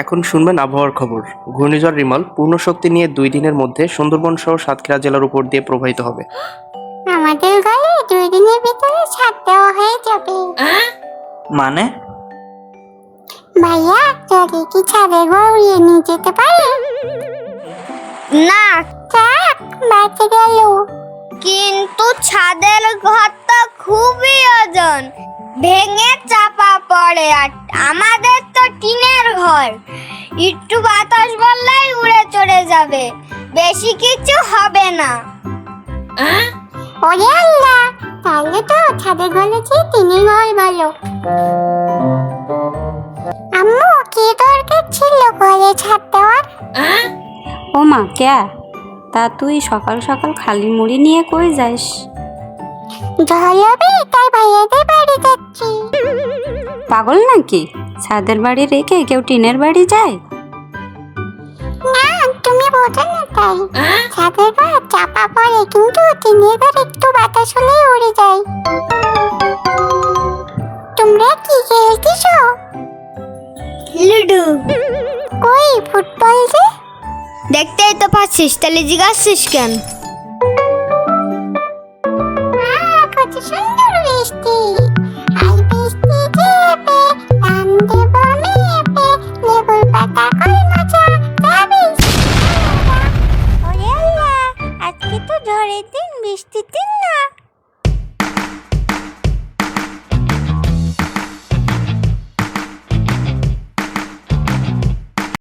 এখন শুনবেন আবহাওয়ার খবর। ঘূর্ণিঝড় রিমল পূর্ণ শক্তি নিয়ে 2 দিনের মধ্যে সুন্দরবন সহ সাতক্ষীরা জেলার উপর দিয়ে প্রবাহিত হবে। আমাদের ঘরে 2 দিনের ভিতরে ছাদ দেওয়া হয়ে যাবে। মানে? ভাইয়া, যদি কি ছাদের ঘর উড়িয়ে নিয়ে যেতে পারে? না, যাক, বাঁচে গেল। কিন্তু ছাদের ঘরটা খুবই ওজন, ভেঙে চাপা পড়ে। আর আমাদের তো টিনের ঘর, একটু বাতাস বললেই উড়ে চলে যাবে, বেশি কিছু হবে না। ওরে আল্লাহ, তাহলে তো ছাদের ঘরে চেয়ে টিনের ঘর ভালো। আম্মু, কি দরকার ছিল ঘরে ছাদ দেওয়ার? ও মা, ক্যা তা তুই সকাল সকাল খালি মুড়ি নিয়ে কই যাস? জল হবে তাই ভাইয়াদের বাড়ি যাচ্ছি। পাগল নাকি? ছাদের বাড়ি রেখে কেউ টিনের বাড়ি যায়? না, তুমি বোঝো না তাই। ছাদের ঘর চাপা পড়ে, কিন্তু টিনের ঘর একটু বাতাস হলেই উড়ে যায়। তোমরা কি খেলতেছো? লুডু। কই ফুটবল যে? দেখতেই তো পাচ্ছিস, তাহলে জিজ্ঞাসিস কেন?